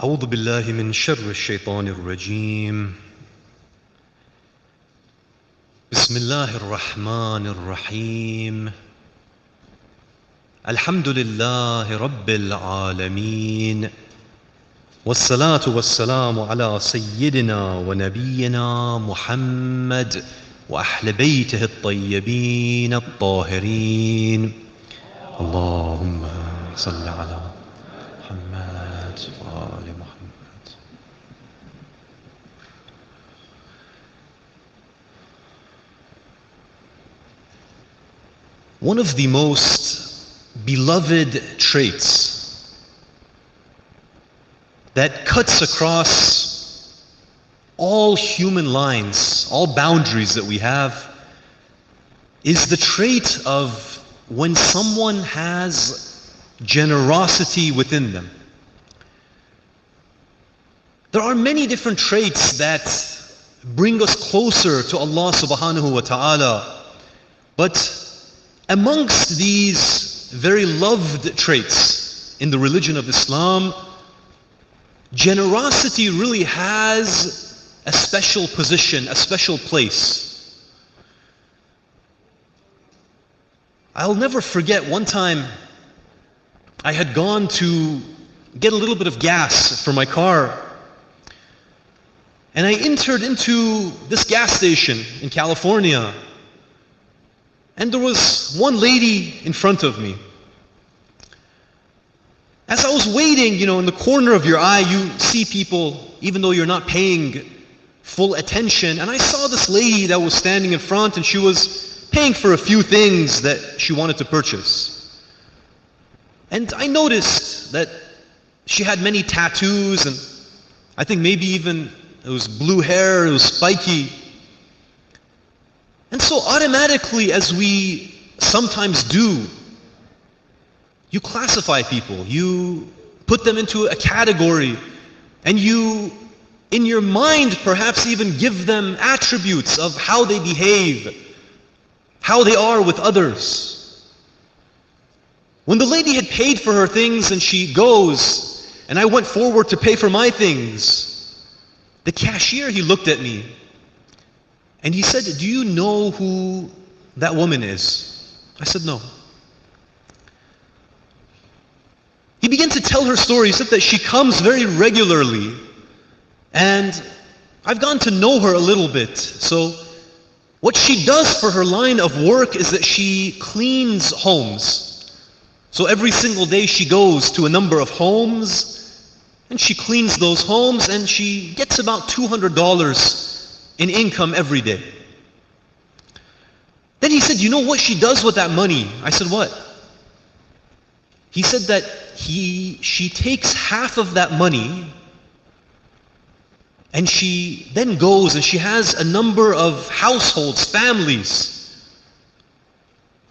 أعوذ بالله من شر الشيطان الرجيم. بسم الله الرحمن الرحيم. الحمد لله رب العالمين، والصلاة والسلام على سيدنا ونبينا محمد وأهل بيته الطيبين الطاهرين. اللهم صل على محمد وآل محمد. One of the most beloved traits that cuts across all human lines, all boundaries that we have, is the trait of when someone has generosity within them. There are many different traits that bring us closer to Allah subhanahu wa ta'ala, but amongst these very loved traits in the religion of Islam, generosity really has a special position, a special place. I'll never forget one time I had gone to get a little bit of gas for my car, and I entered into this gas station in California, and there was one lady in front of me. As I was waiting, in the corner of your eye, you see people, even though you're not paying full attention. And I saw this lady that was standing in front, and she was paying for a few things that she wanted to purchase. And I noticed that she had many tattoos, and I think maybe even it was blue hair, it was spiky. And so automatically, as we sometimes do, you classify people, you put them into a category, and you, in your mind, perhaps even give them attributes of how they behave, how they are with others. When the lady had paid for her things and she goes, and I went forward to pay for my things, the cashier, he looked at me and he said, "Do you know who that woman is?" I said, "No." He began to tell her story. He said that she comes very regularly, and I've gotten to know her a little bit. So what she does for her line of work is that she cleans homes. So every single day she goes to a number of homes, and she cleans those homes, and she gets about $200 in income every day. Then he said, "You know what she does with that money?" I said, "What?" He said that she takes half of that money, and she then goes and she has a number of households, families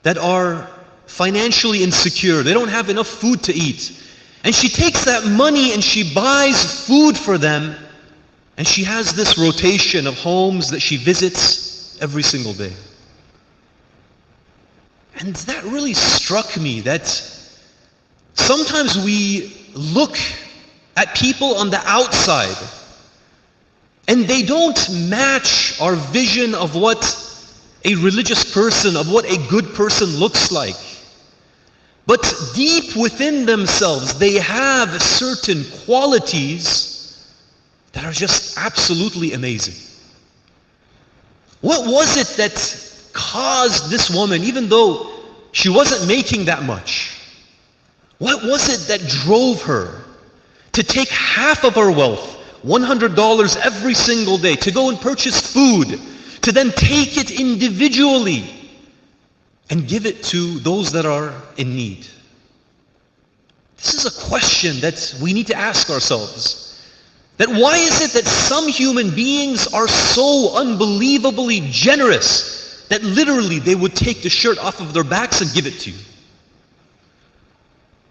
that are financially insecure. They don't have enough food to eat. And she takes that money and she buys food for them, and she has this rotation of homes that she visits every single day. And that really struck me, that sometimes we look at people on the outside and they don't match our vision of what a religious person, of what a good person looks like. But deep within themselves, they have certain qualities that are just absolutely amazing. What was it that caused this woman, even though she wasn't making that much, what was it that drove her to take half of her wealth, $100 every single day, to go and purchase food, to then take it individually and give it to those that are in need? This is a question that we need to ask ourselves. That why is it that some human beings are so unbelievably generous that literally they would take the shirt off of their backs and give it to you?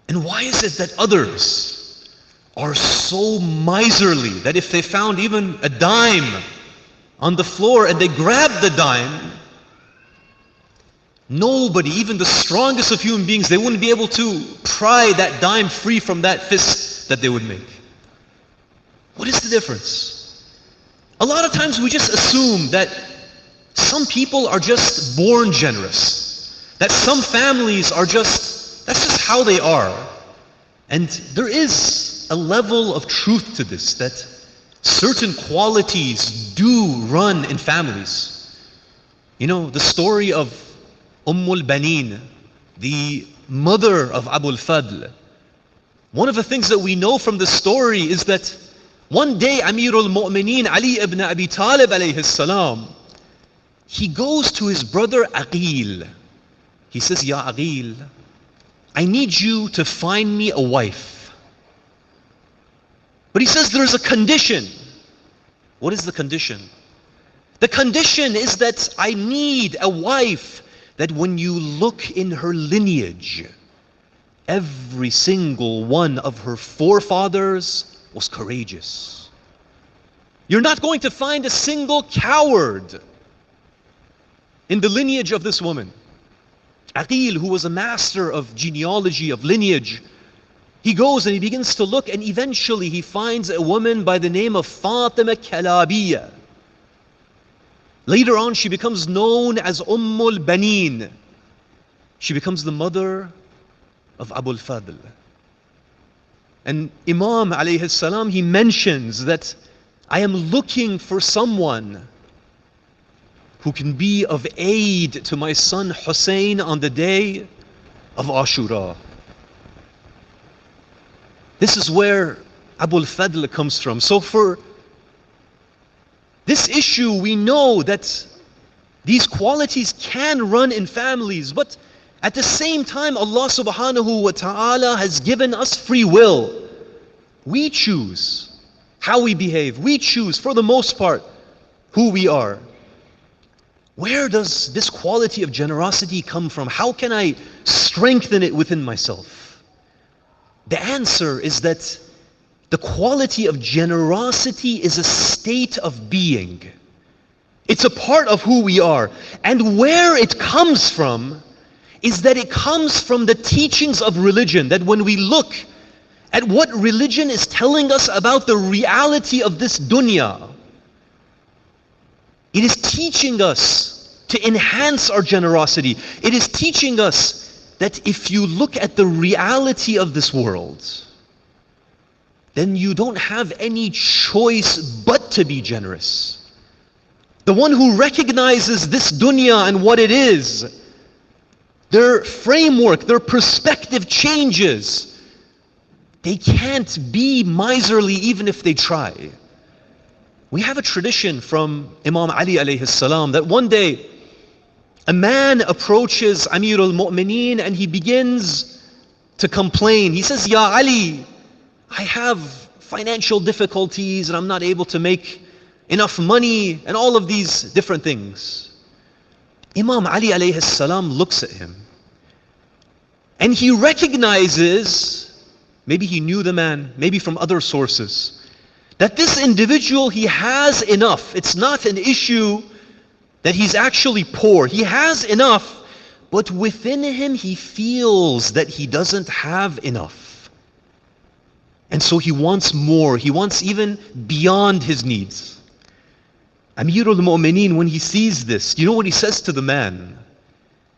And why is it that others are so miserly that if they found even a dime on the floor and they grabbed the dime, nobody, even the strongest of human beings, they wouldn't be able to pry that dime free from that fist that they would make? What is the difference? A lot of times we just assume that some people are just born generous, that some families are that's just how they are. And there is a level of truth to this, that certain qualities do run in families. You know, the story of Ahlulbayt, the mother of Ahlulbayt. One of the things that we know from the story is that one day Amirul Mu'mineen Ali ibn Abi Talib alayhi salam, he goes to his brother Aqil. He says, Ya Aqil, I need you to find me a wife. But he says there's a condition. What is the condition? The condition is that I need a wife that when you look in her lineage, every single one of her forefathers was courageous. You're not going to find a single coward in the lineage of this woman. Aqil, who was a master of genealogy, of lineage, he goes and he begins to look, and eventually he finds a woman by the name of Fatima Kalabiya. Later on she becomes known as Ahlulbayt. She becomes the mother of Ahlulbayt. And Imam alayhi salam, he mentions that I am looking for someone who can be of aid to my son Hussein on the day of Ashura. This is where Ahlulbayt comes from. So for this issue, we know that these qualities can run in families, but at the same time, Allah subhanahu wa ta'ala has given us free will. We choose how we behave. We choose, for the most part, who we are. Where does this quality of generosity come from? How can I strengthen it within myself? The answer is that the quality of generosity is a state of being. It's a part of who we are. And where it comes from is that it comes from the teachings of religion. That when we look at what religion is telling us about the reality of this dunya, it is teaching us to enhance our generosity. It is teaching us that if you look at the reality of this world, then you don't have any choice but to be generous. The one who recognizes this dunya and what it is, their framework, their perspective changes. They can't be miserly even if they try. We have a tradition from Imam Ali alayhi salam that one day a man approaches Amirul Mu'mineen and he begins to complain. He says, Ya Ali, I have financial difficulties and I'm not able to make enough money and all of these different things. Imam Ali alayhi salam looks at him and he recognizes, maybe he knew the man, maybe from other sources, that this individual, he has enough. It's not an issue that he's actually poor. He has enough, but within him he feels that he doesn't have enough. And so he wants more. He wants even beyond his needs. Amirul Mu'mineen, when he sees this, you know what he says to the man?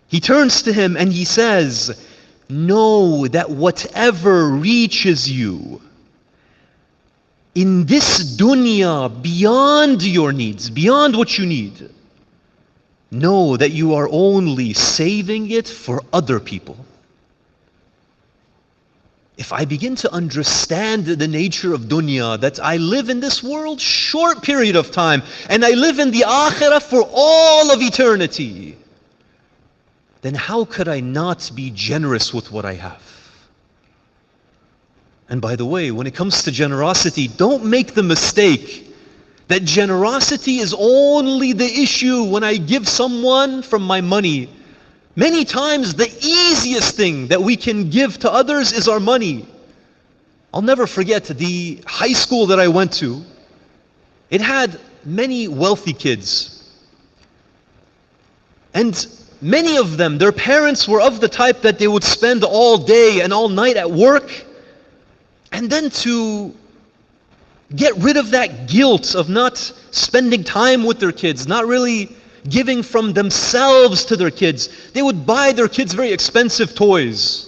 He turns to him and he says, know that whatever reaches you in this dunya beyond your needs, beyond what you need, know that you are only saving it for other people. If I begin to understand the nature of dunya, that I live in this world short period of time and I live in the akhirah for all of eternity, then how could I not be generous with what I have? And by the way, when it comes to generosity, don't make the mistake that generosity is only the issue when I give someone from my money. Many times the easiest thing that we can give to others is our money. I'll never forget the high school that I went to. It had many wealthy kids. And many of them, their parents were of the type that they would spend all day and all night at work. And then to get rid of that guilt of not spending time with their kids, not really giving from themselves to their kids. They would buy their kids very expensive toys.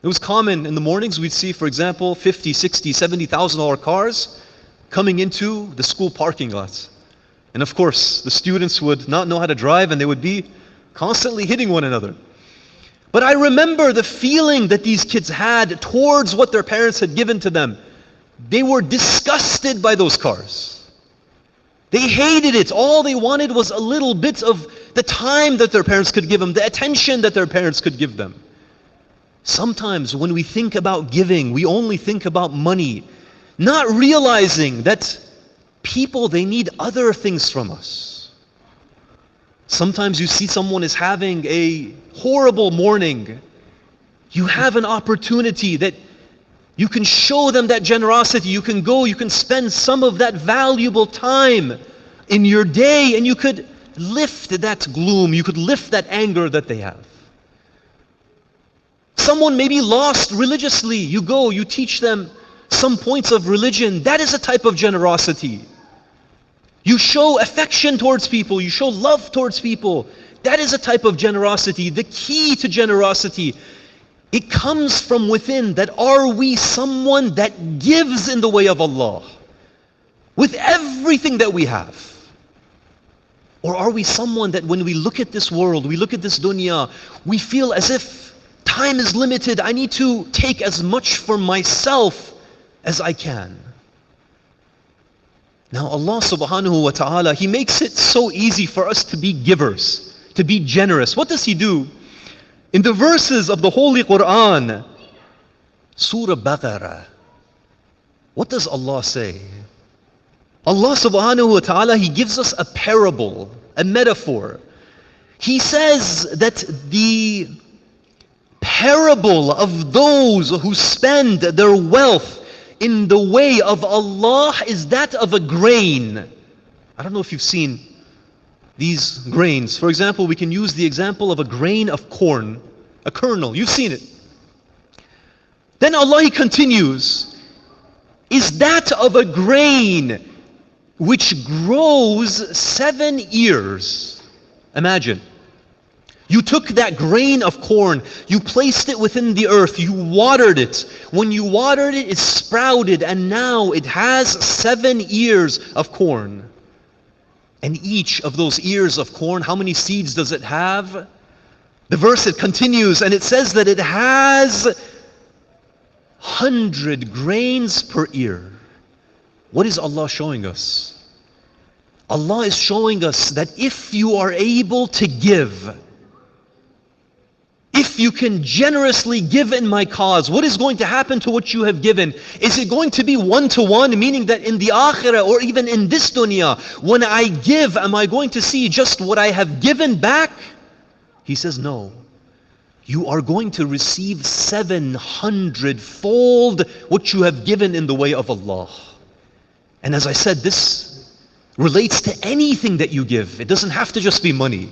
It was common in the mornings, we'd see, for example, $50,000, $60,000, $70,000 cars coming into the school parking lots. And of course, the students would not know how to drive and they would be constantly hitting one another. But I remember the feeling that these kids had towards what their parents had given to them. They were disgusted by those cars. They hated it. All they wanted was a little bit of the time that their parents could give them, the attention that their parents could give them. Sometimes when we think about giving, we only think about money, not realizing that people, they need other things from us. Sometimes you see someone is having a horrible morning. You have an opportunity that you can show them that generosity. You can go, you can spend some of that valuable time in your day, and you could lift that gloom, you could lift that anger that they have. Someone may be lost religiously. You go, you teach them some points of religion. That is a type of generosity. You show affection towards people. You show love towards people. That is a type of generosity. The key to generosity, it comes from within. That are we someone that gives in the way of Allah with everything that we have? Or are we someone that when we look at this world, we look at this dunya, we feel as if time is limited. I need to take as much for myself as I can. Now Allah subhanahu wa ta'ala, He makes it so easy for us to be givers, to be generous. What does He do? In the verses of the Holy Quran, Surah Baqarah, what does Allah say? Allah subhanahu wa ta'ala, He gives us a parable, a metaphor. He says that the parable of those who spend their wealth in the way of Allah is that of a grain. I don't know if you've seen these grains. For example, we can use the example of a grain of corn, a kernel. You've seen it. Then Allah, He continues, is that of a grain which grows 7 years. Imagine. You took that grain of corn, you placed it within the earth, you watered it. When you watered it, it sprouted, and now it has 7 ears of corn. And each of those ears of corn, how many seeds does it have? The verse, it continues, and it says that it has 100 grains per ear. What is Allah showing us? Allah is showing us that if you are able to give, if you can generously give in my cause, what is going to happen to what you have given? Is it going to be one-to-one, meaning that in the akhirah or even in this dunya, when I give, am I going to see just what I have given back? He says, no. You are going to receive 700-fold what you have given in the way of Allah. And as I said, this relates to anything that you give. It doesn't have to just be money.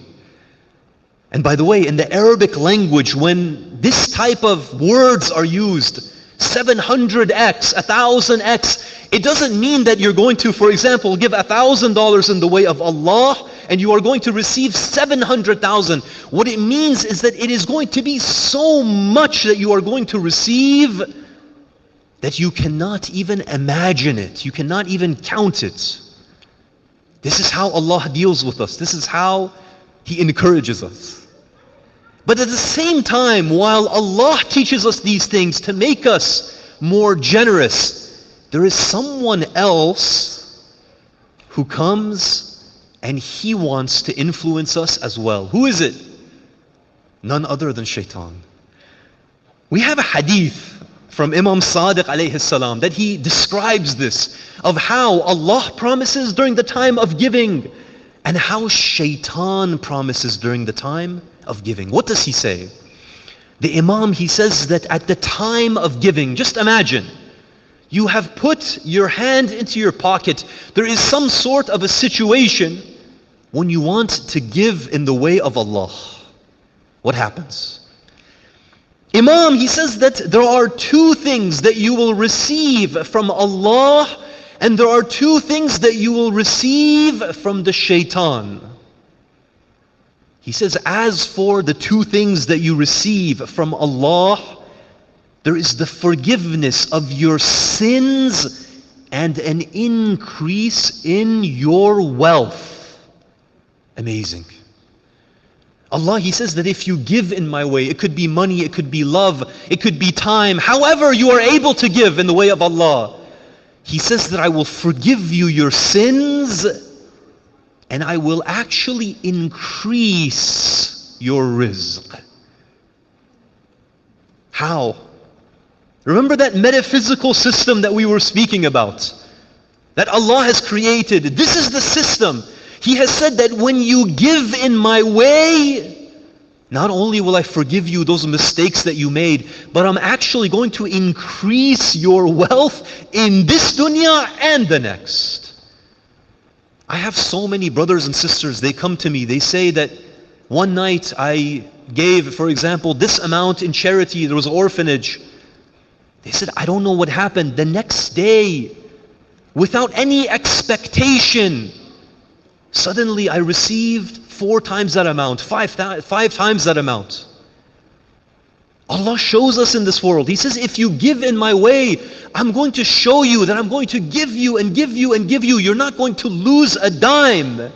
And by the way, in the Arabic language, when this type of words are used, 700x, 1000x, it doesn't mean that you're going to, for example, give $1,000 in the way of Allah and you are going to receive 700,000. What it means is that it is going to be so much that you are going to receive that you cannot even imagine it. You cannot even count it. This is how Allah deals with us. This is how He encourages us. But at the same time, while Allah teaches us these things to make us more generous, there is someone else who comes and he wants to influence us as well. Who is it? None other than Shaitan. We have a hadith from Imam Sadiq alayhi salam that he describes this, of how Allah promises during the time of giving and how Shaitan promises during the time of giving. What does he say? The Imam, he says that at the time of giving, just imagine, you have put your hand into your pocket. There is some sort of a situation when you want to give in the way of Allah. What happens? Imam, he says that there are two things that you will receive from Allah And there are two things that you will receive from the shaitan. He says, as for the two things that you receive from Allah, there is the forgiveness of your sins and an increase in your wealth. Amazing. Allah, He says that if you give in my way, it could be money, it could be love, it could be time, however you are able to give in the way of Allah, He says that I will forgive you your sins and I will actually increase your rizq. How? Remember that metaphysical system that we were speaking about, that Allah has created. This is the system. He has said that when you give in my way, not only will I forgive you those mistakes that you made, but I'm actually going to increase your wealth in this dunya and the next. I have so many brothers and sisters, they come to me, they say that one night I gave, for example, this amount in charity, there was an orphanage. They said, I don't know what happened. The next day, without any expectation, suddenly I received 4 times that amount, 5 times that amount. Allah shows us in this world. He says, if you give in my way, I'm going to show you that I'm going to give you and give you and give you. You're not going to lose a dime.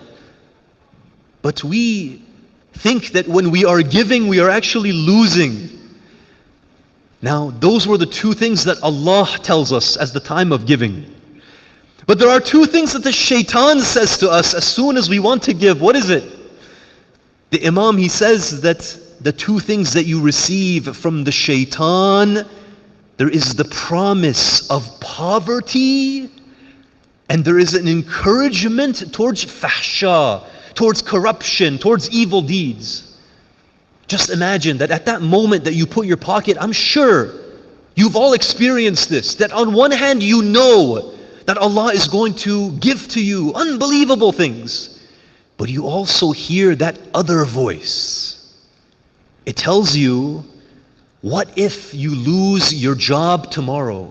But we think that when we are giving, we are actually losing. Now, those were the two things that Allah tells us as the time of giving. But there are two things that the shaitan says to us as soon as we want to give. What is it? The Imam, he says that the two things that you receive from the shaitan, there is the promise of poverty and there is an encouragement towards fahsha, towards corruption, towards evil deeds. Just imagine that at that moment that you put your pocket, I'm sure you've all experienced this, that on one hand you know that Allah is going to give to you unbelievable things, but you also hear that other voice. It tells you, what if you lose your job tomorrow?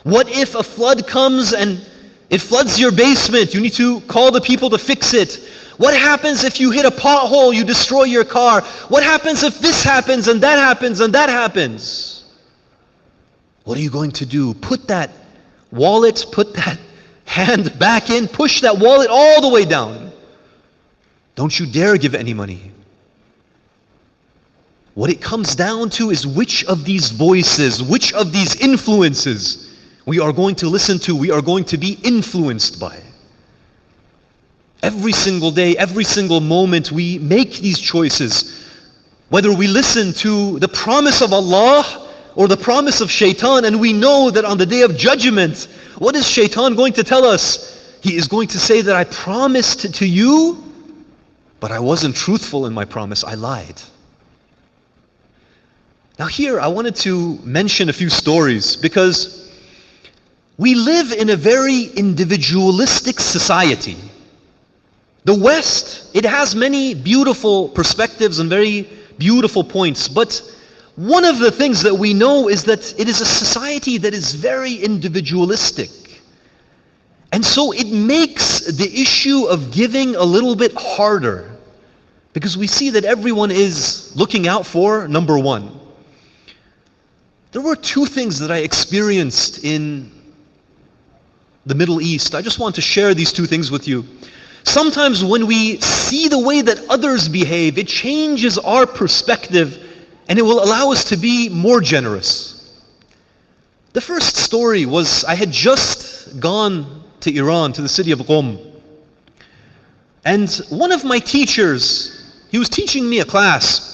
What if a flood comes and it floods your basement? You need to call the people to fix it. What happens if you hit a pothole, you destroy your car? What happens if this happens and that happens and that happens? What are you going to do? Put that wallet, put that hand back in, push that wallet all the way down. Don't you dare give any money. What it comes down to is which of these voices, which of these influences we are going to listen to, we are going to be influenced by. Every single day, every single moment we make these choices. Whether we listen to the promise of Allah or the promise of shaitan, and we know that on the day of judgment, what is shaitan going to tell us? He is going to say that I promised to you, but I wasn't truthful in my promise, I lied. Now here, I wanted to mention a few stories because we live in a very individualistic society. The West, it has many beautiful perspectives and very beautiful points, but one of the things that we know is that it is a society that is very individualistic. And so it makes the issue of giving a little bit harder because we see that everyone is looking out for number one. There were two things that I experienced in the Middle East. I just want to share these two things with you. Sometimes when we see the way that others behave, it changes our perspective and it will allow us to be more generous. The first story was I had just gone to Iran, to the city of Qom. And one of my teachers, he was teaching me a class.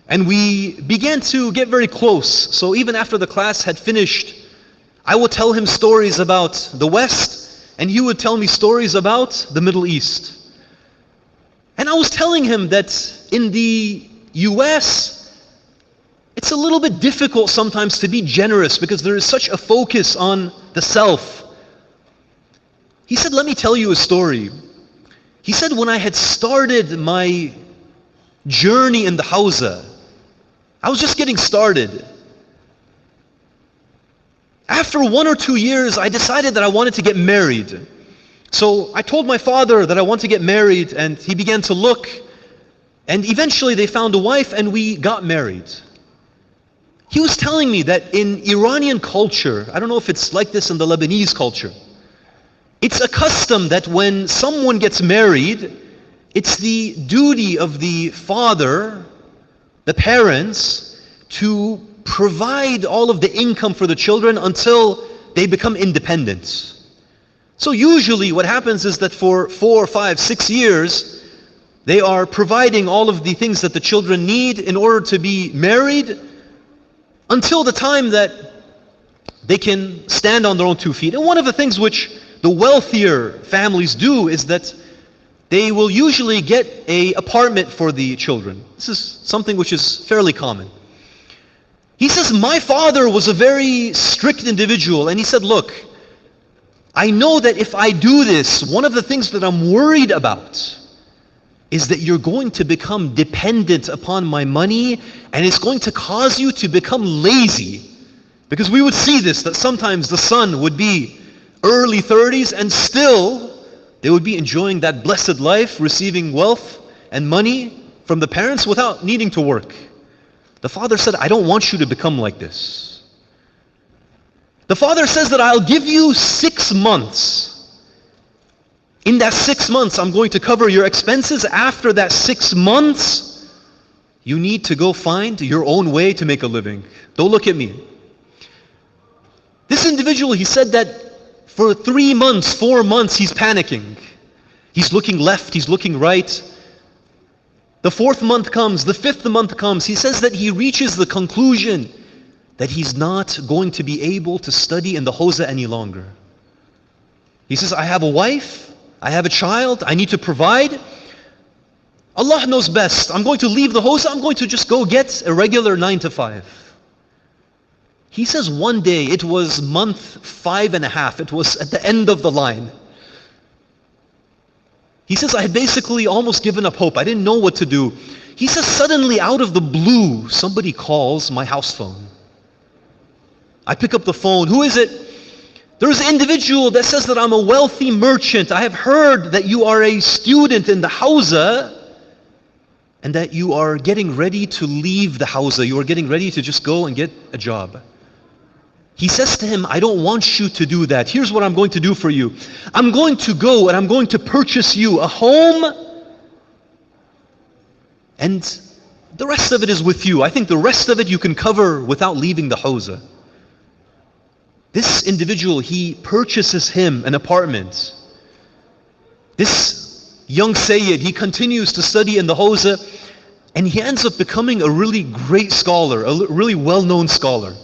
And we began to get very close. So even after the class had finished, I would tell him stories about the West, and he would tell me stories about the Middle East. And I was telling him that in the US, it's a little bit difficult sometimes to be generous because there is such a focus on the self. He said, let me tell you a story. He said, when I had started my journey in the Hawza, I was just getting started. After 1 or 2 years, I decided that I wanted to get married. So I told my father that I want to get married, and he began to look, and eventually they found a wife and we got married. He was telling me that in Iranian culture, I don't know if it's like this in the Lebanese culture, it's a custom that when someone gets married, it's the duty of the father, the parents, to provide all of the income for the children until they become independent. So usually what happens is that for 4, 5, 6 years, they are providing all of the things that the children need in order to be married until the time that they can stand on their own 2 feet. And one of the things which the wealthier families do is that they will usually get an apartment for the children. This is something which is fairly common. He says, my father was a very strict individual, and he said, look, I know that if I do this, one of the things that I'm worried about is that you're going to become dependent upon my money, and it's going to cause you to become lazy. Because we would see this, that sometimes the son would be early 30s and still they would be enjoying that blessed life, receiving wealth and money from the parents without needing to work. The father said, I don't want you to become like this. The father says that I'll give you 6 months. In that 6 months, I'm going to cover your expenses. After that 6 months, you need to go find your own way to make a living. Don't look at me. This individual, he said that for 3 months, 4 months, he's panicking. He's looking left, he's looking right. The 4th month comes, the 5th month comes. He says that he reaches the conclusion that he's not going to be able to study in the hawza any longer. He says, I have a wife, I have a child, I need to provide. Allah knows best. I'm going to leave the hawza, I'm going to just go get a regular 9 to 5. He says one day, it was month 5.5, it was at the end of the line. He says, I had basically almost given up hope. I didn't know what to do. He says, suddenly out of the blue, somebody calls my house phone. I pick up the phone. Who is it? There's an individual that says that I'm a wealthy merchant. I have heard that you are a student in the hawza and that you are getting ready to leave the hawza. You are getting ready to just go and get a job. He says to him, I don't want you to do that. Here's what I'm going to do for you. I'm going to go and I'm going to purchase you a home, and the rest of it is with you. I think the rest of it you can cover without leaving the hawza. This individual, he purchases him an apartment. This young Sayyid, he continues to study in the hawza, and he ends up becoming a really great scholar, a really well-known scholar.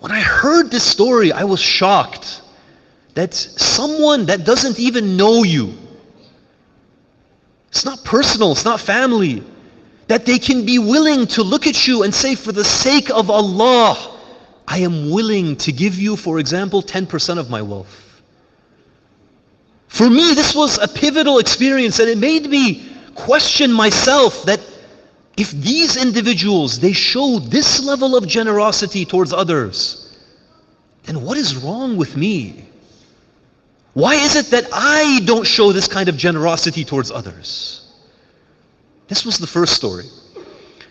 When I heard this story, I was shocked that someone that doesn't even know you, it's not personal, it's not family, that they can be willing to look at you and say, for the sake of Allah, I am willing to give you, for example, 10% of my wealth. For me, this was a pivotal experience, and it made me question myself that if these individuals, they show this level of generosity towards others, then what is wrong with me? Why is it that I don't show this kind of generosity towards others? This was the first story.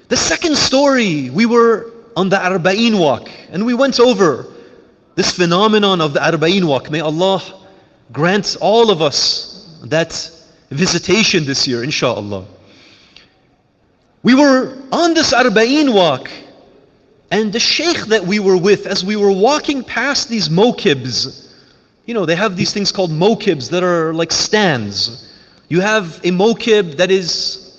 The second story, we were on the Arba'een walk, and we went over this phenomenon of the Arba'een walk. May Allah grant all of us that visitation this year, inshallah. We were on this Arba'een walk, and the sheikh that we were with, as we were walking past these mokibs, you know, they have these things called mokibs that are like stands. You have a mokib that is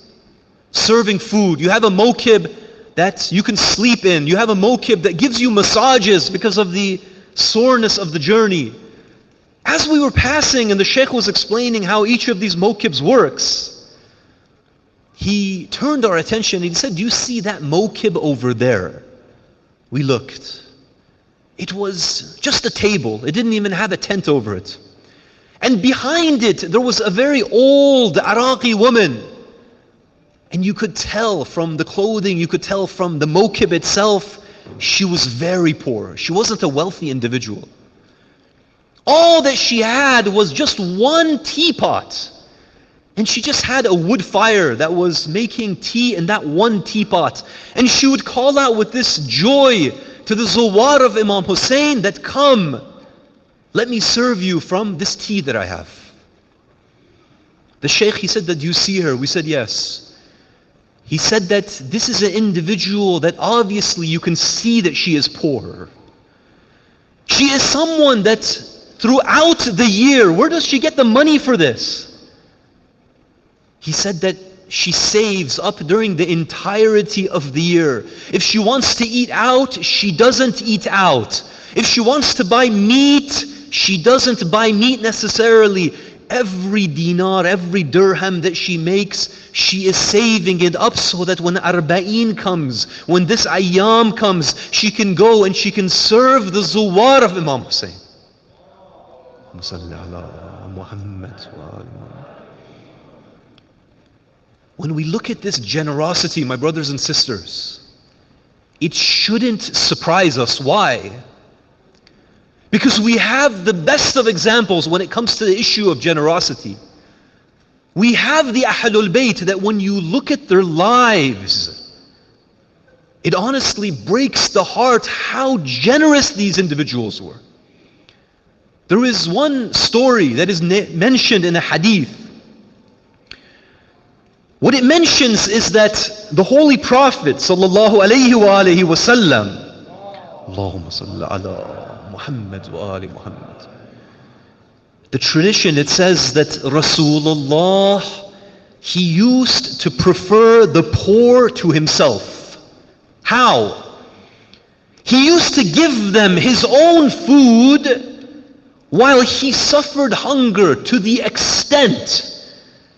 serving food. You have a mokib that you can sleep in. You have a mokib that gives you massages because of the soreness of the journey. As we were passing and the sheikh was explaining how each of these mokibs works, he turned our attention and he said, do you see that mokib over there? We looked. It was just a table. It didn't even have a tent over it. And behind it, there was a very old Iraqi woman. And you could tell from the clothing, you could tell from the mokib itself, she was very poor. She wasn't a wealthy individual. All that she had was just one teapot. And she just had a wood fire that was making tea in that one teapot. And she would call out with this joy to the Zawar of Imam Hussein that, come, let me serve you from this tea that I have. The Shaykh, he said, that you see her? We said, yes. He said that this is an individual that obviously you can see that she is poor. She is someone that throughout the year, where does she get the money for this? He said that she saves up during the entirety of the year. If she wants to eat out, she doesn't eat out. If she wants to buy meat, she doesn't buy meat necessarily. Every dinar, every dirham that she makes, she is saving it up so that when Arba'een comes, when this Ayyam comes, she can go and she can serve the Zuwar of Imam Hussein. When we look at this generosity, my brothers and sisters, it shouldn't surprise us. Why? Because we have the best of examples when it comes to the issue of generosity. We have the Ahlulbayt that when you look at their lives, it honestly breaks the heart how generous these individuals were. There is one story that is mentioned in a hadith. What it mentions is that the Holy Prophet sallallahu alayhi wa alihi wa sallam, Allahumma salli ala Muhammad wa ali Muhammad. The tradition, it says that Rasulullah, he used to prefer the poor to himself. How? He used to give them his own food while he suffered hunger to the extent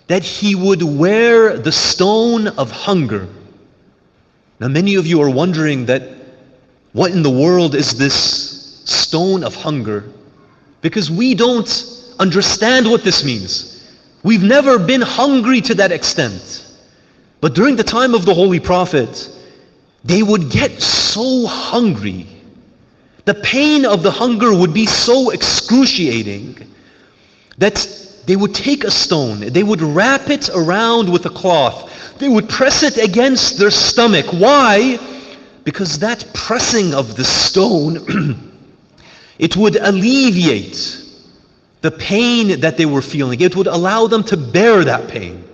that he would wear the stone of hunger. Now many of you are wondering that what in the world is this stone of hunger? Because we don't understand what this means. We've never been hungry to that extent. But during the time of the Holy Prophet, they would get so hungry. The pain of the hunger would be so excruciating that they would take a stone, they would wrap it around with a cloth, they would press it against their stomach. Why? Because that pressing of the stone, it would alleviate the pain that they were feeling. It would allow them to bear that pain.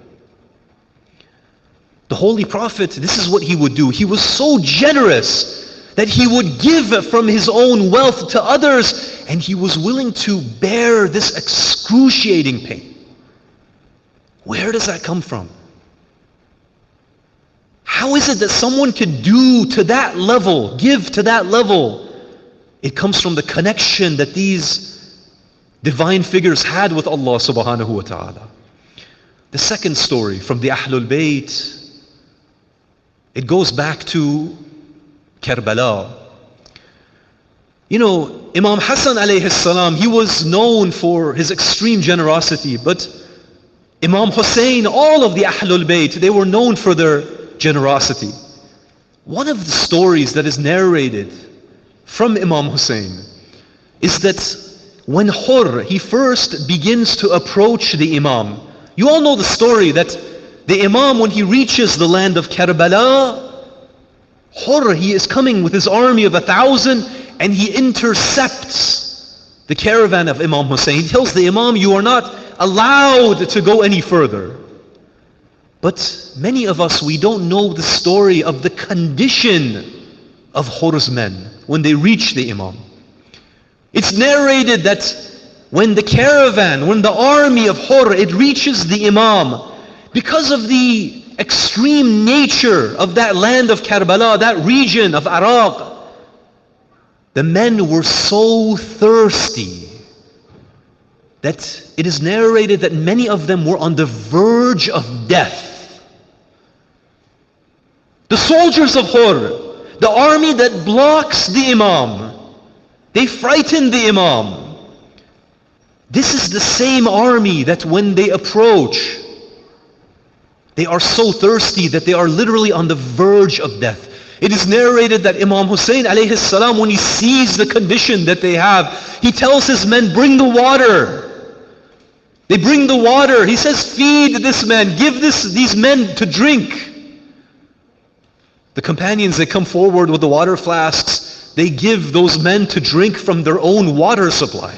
The Holy Prophet, this is what he would do. He was so generous that he would give from his own wealth to others, and he was willing to bear this excruciating pain. Where does that come from? How is it that someone could do to that level, give to that level? It comes from the connection that these divine figures had with Allah subhanahu wa ta'ala. The second story from the Ahlulbayt, it goes back to Karbala. You know, Imam Hassan alayhi salam, he was known for his extreme generosity, but Imam Hussein, all of the Ahlul Bayt, they were known for their generosity. One of the stories that is narrated from Imam Hussein is that when Hur, he first begins to approach the Imam. You all know the story that the Imam, when he reaches the land of Karbala, Hur, he is coming with his army of 1,000, and he intercepts the caravan of Imam Hussein. He tells the Imam, you are not allowed to go any further. But many of us, we don't know the story of the condition of Hur's men when they reach the Imam. It's narrated that when the caravan, when the army of Hur, it reaches the Imam, because of the extreme nature of that land of Karbala, that region of Iraq, the men were so thirsty that it is narrated that many of them were on the verge of death. The soldiers of Hur, the army that blocks the Imam, they frighten the Imam. This is the same army that when they approach, they are so thirsty that they are literally on the verge of death. It is narrated that Imam Hussein alayhi salam, when he sees the condition that they have, he tells his men, bring the water. They bring the water. He says, feed this man, give these men to drink. The companions, they come forward with the water flasks. They give those men to drink from their own water supply.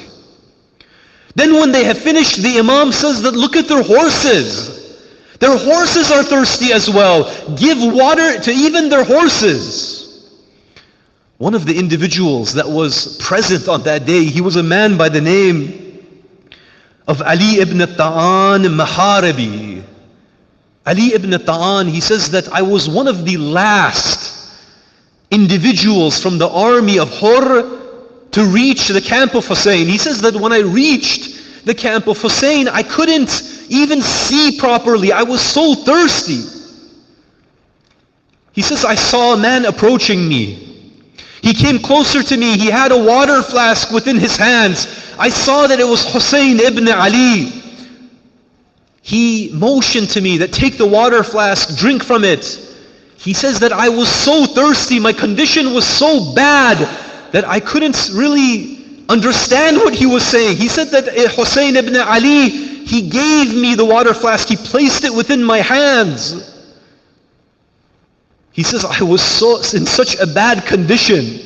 Then when they have finished, the Imam says that look at their horses. Their horses are thirsty as well. Give water to even their horses. One of the individuals that was present on that day, he was a man by the name of Ali ibn Ta'an Maharabi. Ali ibn Ta'an, he says that I was one of the last individuals from the army of Hur to reach the camp of Hussein. He says that when I reached the camp of Hussein, I couldn't even see properly. I was so thirsty. He says, I saw a man approaching me. He came closer to me. He had a water flask within his hands. I saw that it was Hussein ibn Ali. He motioned to me that take the water flask, drink from it. He says that I was so thirsty, my condition was so bad that I couldn't really understand what he was saying. He said that Hussein ibn Ali, he gave me the water flask, he placed it within my hands. He says I was in such a bad condition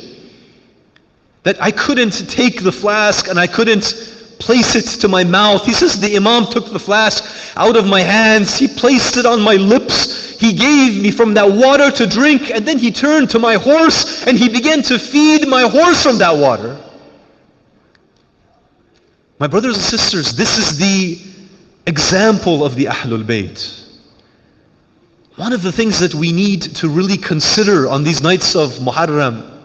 that I couldn't take the flask and I couldn't place it to my mouth. He says the Imam took the flask out of my hands, he placed it on my lips, he gave me from that water to drink, and then he turned to my horse and he began to feed my horse from that water. My brothers and sisters, this is the example of the Ahlulbayt. One of the things that we need to really consider on these nights of Muharram,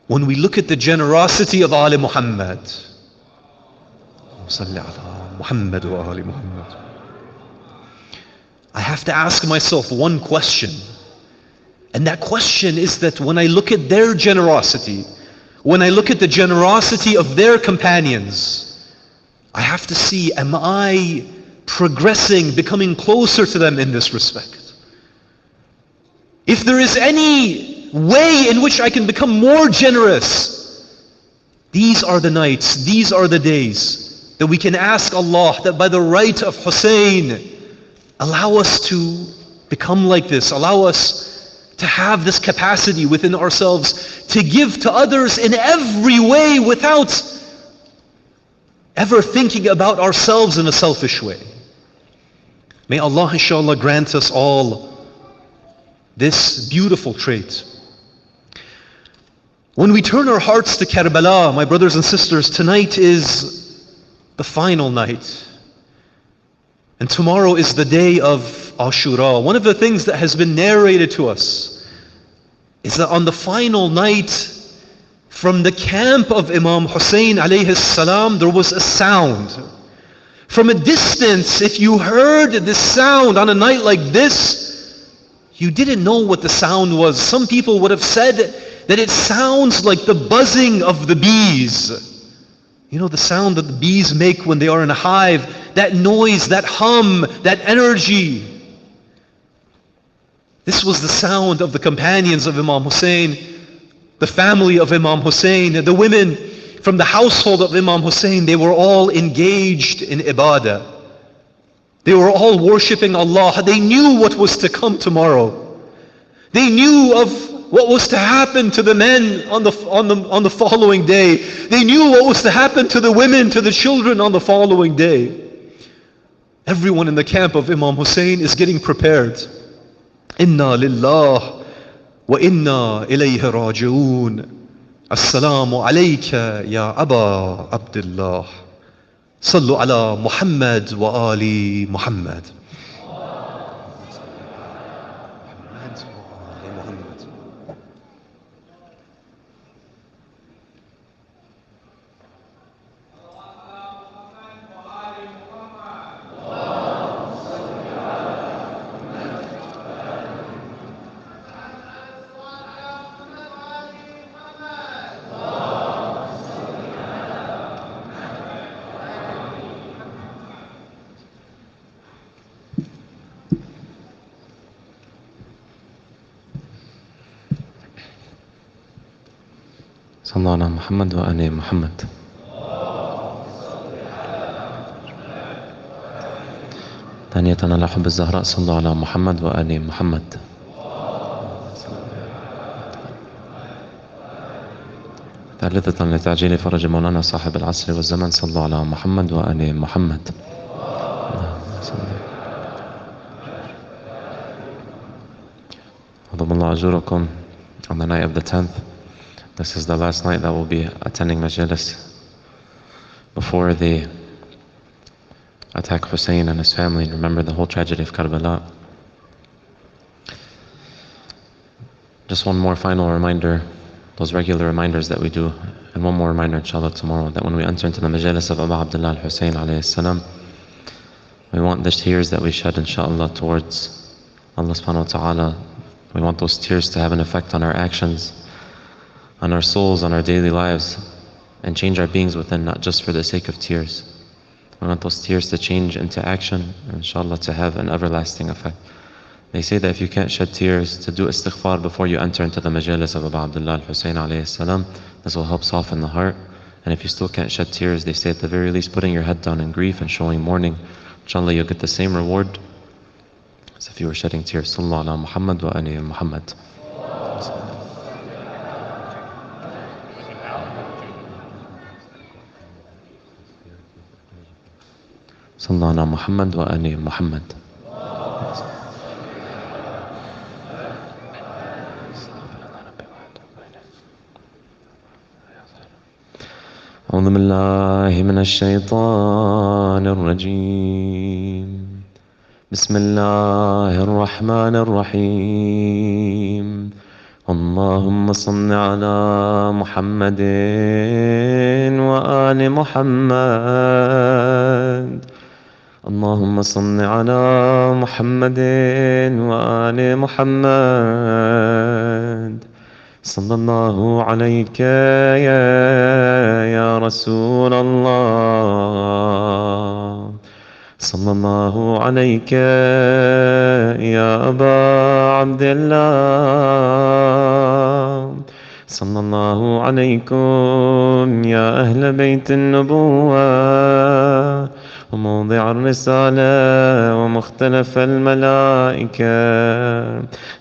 when we look at the generosity of Ali Muhammad, I have to ask myself one question. And that question is that when I look at their generosity, when I look at the generosity of their companions, I have to see, am I progressing, becoming closer to them in this respect? If there is any way in which I can become more generous, these are the nights, these are the days that we can ask Allah that by the right of Hussein, allow us to become like this. Allow us to have this capacity within ourselves to give to others in every way without ever thinking about ourselves in a selfish way. May Allah inshallah grant us all this beautiful trait. When we turn our hearts to Karbala, my brothers and sisters, tonight is the final night. And tomorrow is the day of Ashura. One of the things that has been narrated to us is that on the final night, from the camp of Imam Hussein alayhi salam, there was a sound. From a distance, if you heard this sound on a night like this, you didn't know what the sound was. Some people would have said that it sounds like the buzzing of the bees. You know the sound that the bees make when they are in a hive, that noise, that hum, that energy. This was the sound of the companions of Imam Hussein, the family of Imam Hussein, the women from the household of Imam Hussein. They were all engaged in ibadah. They were all worshipping Allah. They knew what was to come tomorrow. They knew of what was to happen to the men on the following day. They knew what was to happen to the women, to the children on the following day. Everyone in the camp of Imam Hussein is getting prepared. Inna lillah wa inna ilayhi raji'un. Assalamu alayka ya Aba Abdullah. Sallu ala Muhammad wa ali Muhammad. صلى على محمد وآل محمد. ثانية على حب الزهراء صلى على محمد وآل محمد. ثالثة لتعجيل فرج مولانا صاحب العصر والزمن صلى على محمد وآل محمد. Allah ajurakum on the night of the 10th. This is the last night that we'll be attending Majalis before the attack Hussein and his family. Remember the whole tragedy of Karbala. Just one more final reminder, those regular reminders that we do, and one more reminder inshallah tomorrow, that when we enter into the Majalis of Abu Abdullah al-Hussein alayhi salam, we want the tears that we shed inshallah towards Allah subhanahu wa ta'ala. We want those tears to have an effect on our actions, on our souls, on our daily lives, and change our beings within, not just for the sake of tears. We want those tears to change into action, and inshallah to have an everlasting effect. They say that if you can't shed tears, to do istighfar before you enter into the majalis of Abu Abdullah al-Hussein alayhi salam, this will help soften the heart. And if you still can't shed tears, they say at the very least putting your head down in grief and showing mourning, inshallah you'll get the same reward as if you were shedding tears. Sallallahu ala Muhammad wa ali Muhammad. Sallallahu ala Muhammad wa ali Muhammad. أعوذ بالله من الشيطان الرجيم. بسم الله الرحمن الرحيم. اللهم صل على محمد وآل محمد. اللهم صل على محمد وآل محمد. صلى الله عليك يا رسول الله. صلى الله عليك يا أبا عبد الله. صلى الله عليكم يا أهل بيت النبوة وموضع الرسالة ومختلف الملائكة.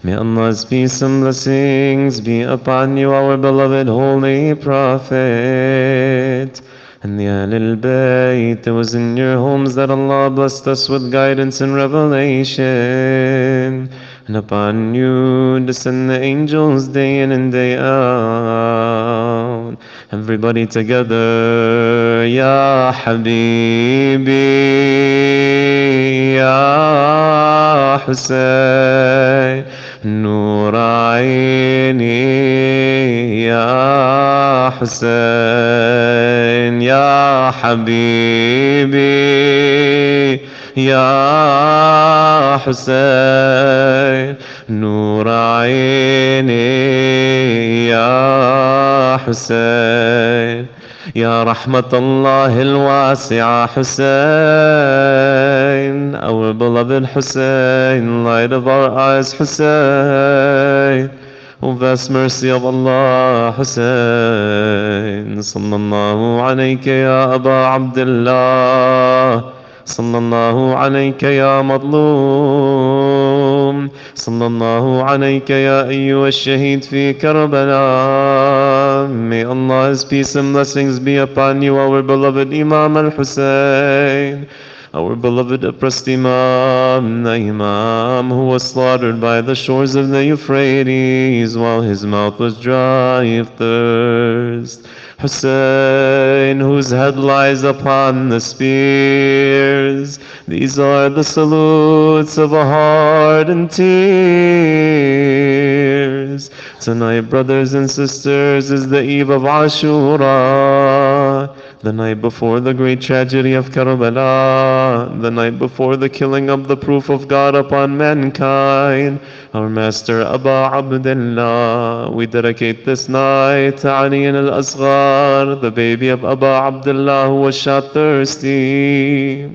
May Allah's peace and blessings be upon you, our beloved Holy Prophet, and the Ahlulbayt. It was in your homes that Allah blessed us with guidance and revelation, and upon you descend the angels day in and day out. Everybody together, Ya Habibi, Ya Hussein, Nur Aini, Ya Hussein, Ya Habibi, Ya Hussein, Nur Aini, Ya Hussein, Ya Rahmatullah al-Wasi'a Hussein, our beloved Hussein, light of our eyes Hussein, O vast mercy of Allah Hussein. Sallallahu alayka ya Aba Abdullah. Sallallahu alayka ya Madloom. Sallallahu alayka ya ayyuha ash-shaheed fi Karbala. May Allah's peace and blessings be upon you, our beloved Imam al-Hussein, our beloved oppressed Imam, the Imam who was slaughtered by the shores of the Euphrates while his mouth was dry of thirst. Hussein, whose head lies upon the spears. These are the salutes of a heart in tears. Tonight, brothers and sisters, is the eve of Ashura, the night before the great tragedy of Karbala, the night before the killing of the proof of God upon mankind, our master Aba Abdullah. We dedicate this night to Ali al-Asghar, the baby of Aba Abdullah who was shot thirsty.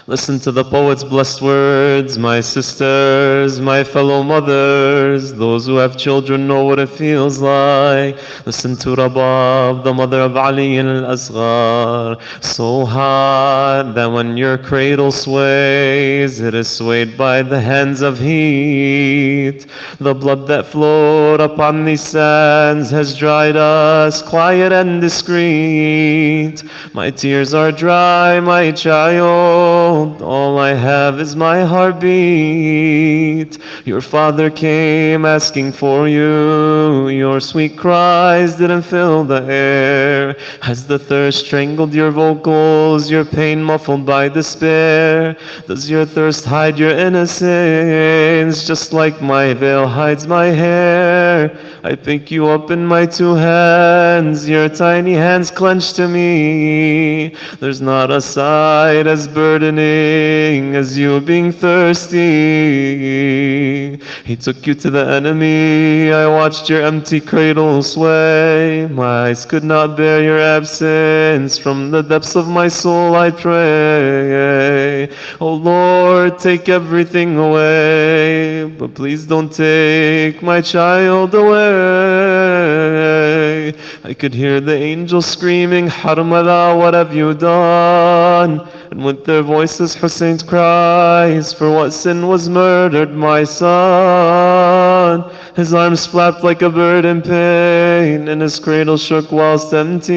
Listen to the poet's blessed words, my sisters, my fellow mothers, those who have children know what it feels like. Listen to Rabab, the mother of Ali al-Asghar, so hot that when your cradle sways, it is swayed by the hands of heat. The blood that flowed upon these sands has dried us, quiet and discreet. My tears are dry, my child. All I have is my heartbeat. Your father came asking for you. Your sweet cries didn't fill the air. Has the thirst strangled your vocals, your pain muffled by despair? Does your thirst hide your innocence, just like my veil hides my hair? I pick you up in my two hands, your tiny hands clenched to me. There's not a sight as burdening as you being thirsty. He took you to the enemy, I watched your empty cradle sway. My eyes could not bear your absence, from the depths of my soul I pray. Oh Lord, take everything away, but please don't take my child away. I could hear the angels screaming, Harmala, what have you done? And with their voices Hussein's cries, for what sin was murdered my son? His arms flapped like a bird in pain, and his cradle shook whilst empty.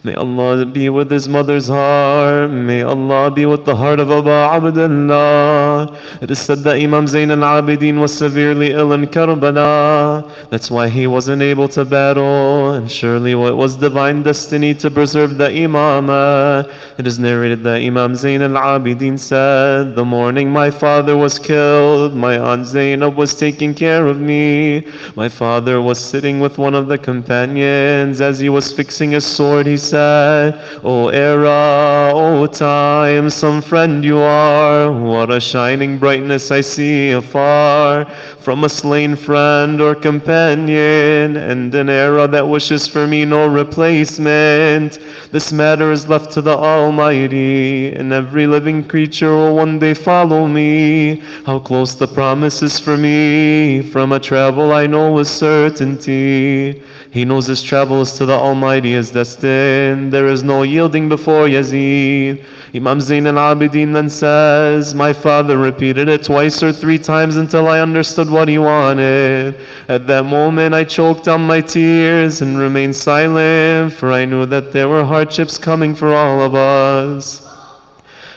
May Allah be with his mother's heart. May Allah be with the heart of Abu Abdullah. It is said that Imam Zayn al-Abidin was severely ill in Karbala. That's why he wasn't able to battle, and surely it was divine destiny to preserve the Imamah. It is narrated that Imam Zayn al-Abidin said, the morning my father was killed, my aunt Zaynab was taking care of me. My father was sitting with one of the companions. As he was fixing his sword, he said, O era, O time, some friend you are. What a shining brightness I see afar, from a slain friend or companion, and an era that wishes for me no replacement. This matter is left to the Almighty, and every living creature will one day follow me. How close the promise is for me. From a travel I know with certainty. He knows his travel is to the Almighty is destined. There is no yielding before Yazid. Imam Zayn al-Abidin then says, my father repeated it twice or three times until I understood what he wanted. At that moment I choked on my tears and remained silent, for I knew that there were hardships coming for all of us.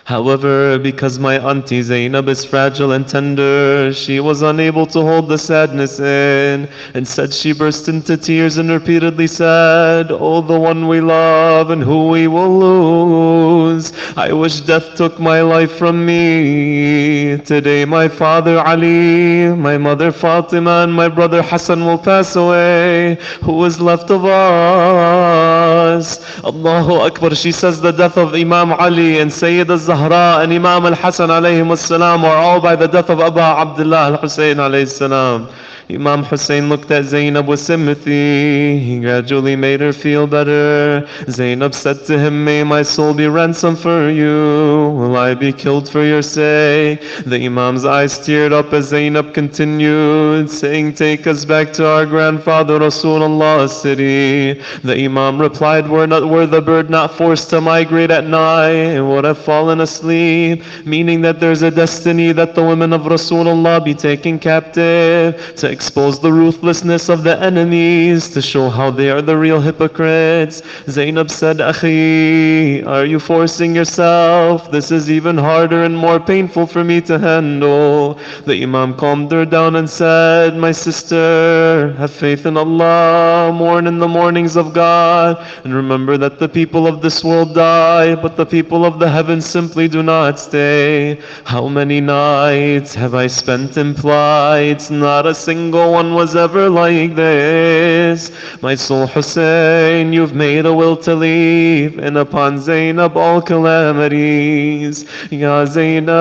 However, because my auntie Zainab is fragile and tender, she was unable to hold the sadness in. Instead, she burst into tears and repeatedly said, oh, the one we love and who we will lose. I wish death took my life from me. Today my father Ali, my mother Fatima, and my brother Hassan will pass away. Who is left of us? Allahu Akbar. She says the death of Imam Ali and Sayyid al-Zahra and Imam al-Hassan alayhim as-salam are all by the death of Abu Abdullah al-Hussein alayhi salam. Imam Hussein looked at Zainab with sympathy. He gradually made her feel better. Zainab said to him, may my soul be ransom for you. Will I be killed for your sake? The Imam's eyes teared up as Zainab continued, saying, take us back to our grandfather Rasulullah's city. The Imam replied, were the bird not forced to migrate at night, it would have fallen asleep, meaning that there's a destiny that the women of Rasulullah be taken captive, to expose the ruthlessness of the enemies, to show how they are the real hypocrites. Zainab said, Akhi, are you forcing yourself? This is even harder and more painful for me to handle. The Imam calmed her down and said, my sister, have faith in Allah, mourn in the mornings of God, and remember that the people of this world die, but the people of the heavens simply do not stay. How many nights have I spent in plights? Not a single one was ever like this. My soul Hussein, you've made a will to leave, and upon Zainab all calamities. Ya Zainab,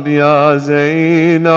Ya Zainab.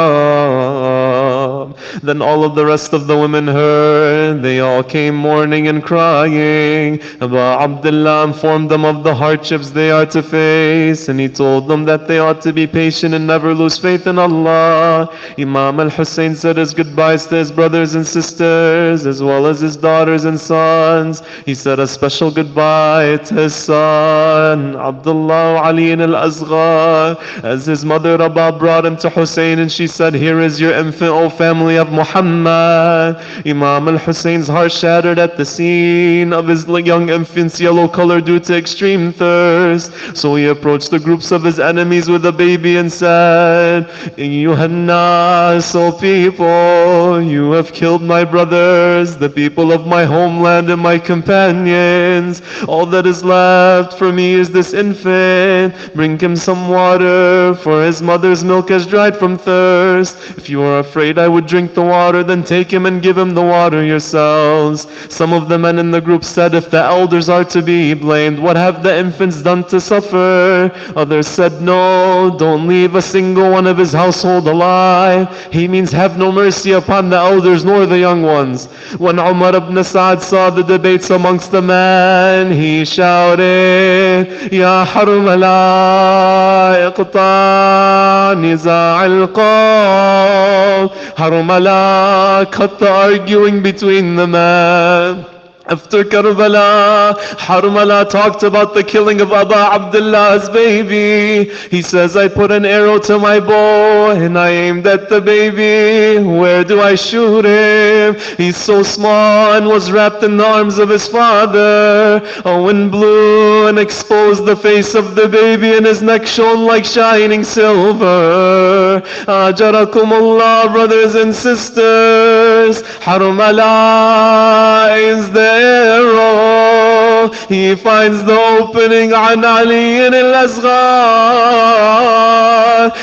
Then all of the rest of the women heard They all came mourning and crying. Abu Abdullah informed them of the hardships they are to face, and he told them that they ought to be patient and never lose faith in Allah. Imam al-Hussein said his goodbyes to his brothers and sisters, as well as his daughters and sons. He said a special goodbye to his son, Abdullah Ali al-Asghar, as his mother Rabah brought him to Hussein, and she said, "Here is your infant, O family of Muhammad." Imam al-Hussein's heart shattered at the scene of his young infant's yellow color due to extreme thirst. So he approached the groups of his enemies with a baby and said, "Ayyuhannas, O people, you have killed my brothers, the people of my homeland and my companions. All that is left for me is this infant. Bring him some water, for his mother's milk has dried from thirst. If you are afraid I would drink the water, then take him and give him the water yourselves." Some of the men in the group said, "If the elders are to be blamed, what have the infants done to suffer?" Others said, "No, don't leave a single one of his household alive. He means have no mercy upon the elders nor the young ones." When Umar ibn Sa'd saw the debates amongst the men, he shouted, "Ya Harmala, iqta' niza' al-qawm." Harmala, cut the arguing between the men. After Karbala, Harmala talked about the killing of Abu Abdullah's baby. He says, "I put an arrow to my bow and I aimed at the baby. Where do I shoot him? He's so small and was wrapped in the arms of his father." A wind blew and exposed the face of the baby, and his neck shone like shining silver. Ajarakumullah, brothers and sisters. Harmala is the arrow. He finds the opening on Ali al-Asghar.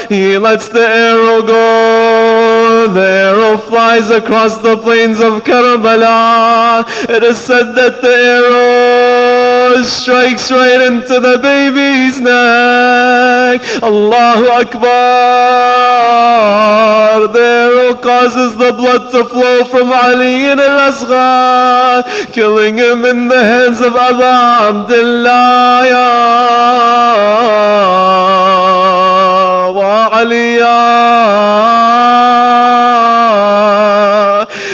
He lets the arrow go. The arrow flies across the plains of Karbala. It is said that the arrow strikes right into the baby's neck. Allahu Akbar. The arrow causes the blood to flow from Ali al-Asghar, killing him in the hands of Abu Abdullah wa Aliyah.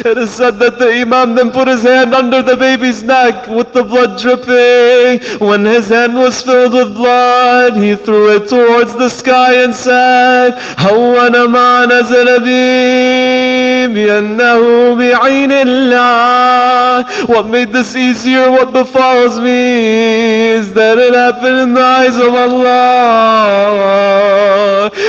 It is said that the Imam then put his hand under the baby's neck with the blood dripping. When his hand was filled with blood, he threw it towards the sky and said, "Hawwana ma nazala bi bi'annahu bi'ayn Allah." What made this easier, what befalls me, is that it happened in the eyes of Allah.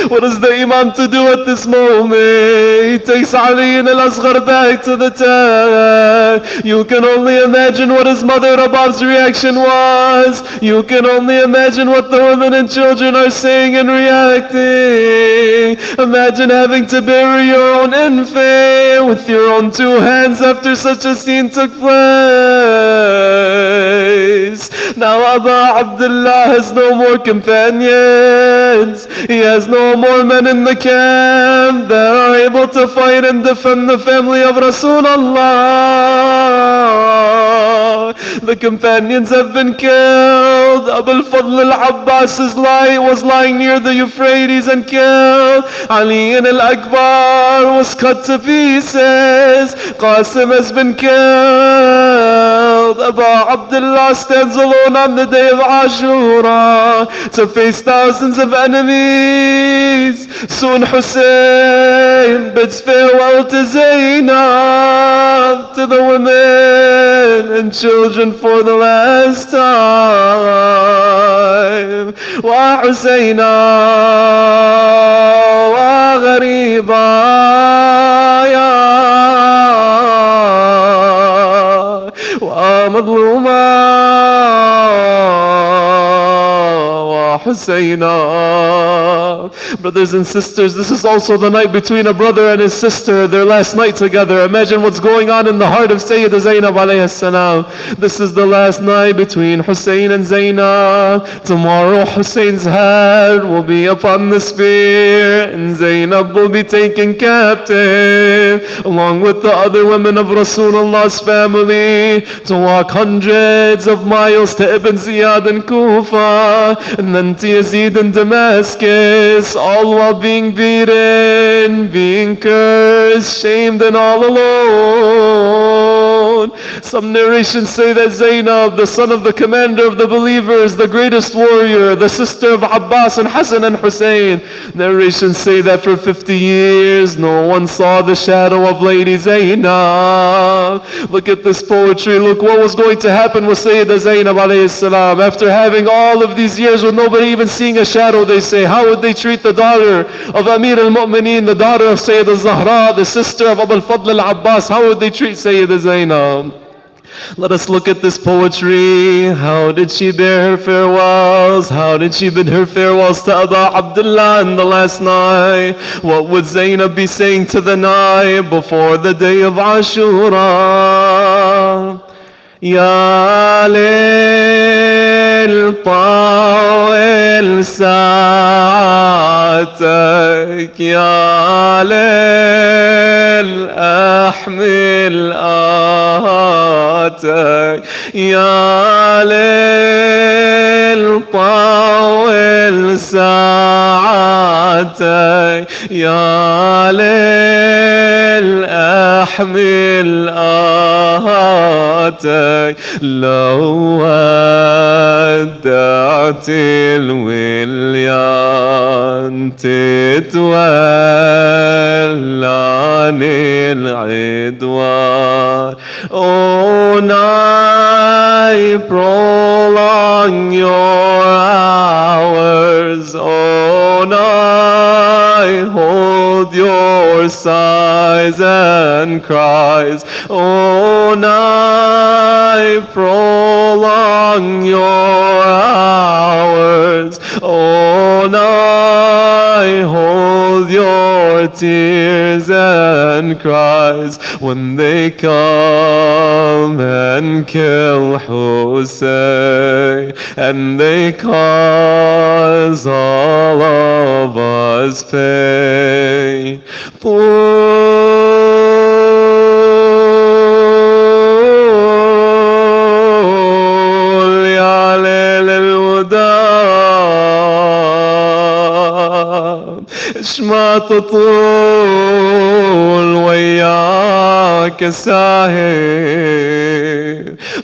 What is the Imam to do at this moment? He takes Ali al-Asghar back to the tent. You can only imagine what his mother Rabab's reaction was. You can only imagine what the women and children are saying and reacting. Imagine having to bury your own infant with your own two hands after such a scene took place. Now Abu Abdullah has no more companions. He has no more men in the camp that are able to fight and defend the family of Rasulullah. The companions have been killed. Abu al-Fadl al-Abbas was lying near the Euphrates and killed. Ali al-Akbar was cut to pieces. Qasim has been killed. Abu Abdullah stands alone on the day of Ashura to face thousands of enemies. Soon Hussein bids farewell to Zainab, to the women and children for the last time. Wa Husayna wa ghariba ya wa madluma wa حسينا. Brothers and sisters, this is also the night between a brother and his sister, their last night together. Imagine what's going on in the heart of Sayyidah Zainab alayhi salam. This is the last night between Hussein and Zainab. Tomorrow Hussein's head will be upon the spear and Zainab will be taken captive along with the other women of Rasulullah's family to walk hundreds of miles to Ibn Ziyad and Kufa and then to Yazid in Damascus, all while being beaten, being cursed, shamed and all alone. Some narrations say that Zainab, the son of the commander of the believers, the greatest warrior, the sister of Abbas and Hassan and Hussein, narrations say that for 50 years no one saw the shadow of Lady Zainab. Look at this poetry. Look what was going to happen with Sayyidah Zainab alayhi salam. After having all of these years with nobody even seeing a shadow, they say, how would they treat the daughter of Amir al-Mu'mineen, the daughter of Sayyidah Zahra, the sister of Abu al-Fadl al-Abbas? How would they treat Sayyidah Zainab? Let us look at this poetry. How did she bear her farewells? How did she bid her farewells to Abu Abdullah in the last night? What would Zainab be saying to the night before the day of Ashura? Ya lil طاول ساعتك يا ليل أحمل آتك يا ليل طاول ساعتك يا ليل أحمل آتك لو ودعت الوليان تتولى عن العدوان. Oh, night, prolong your hours. Oh, night, hold your sighs and cries. Oh, night, prolong your hours. Oh, night, hold your tears and cries. When they come and kill Hussein and they cause all of us pain. ما تطول وياك ساهر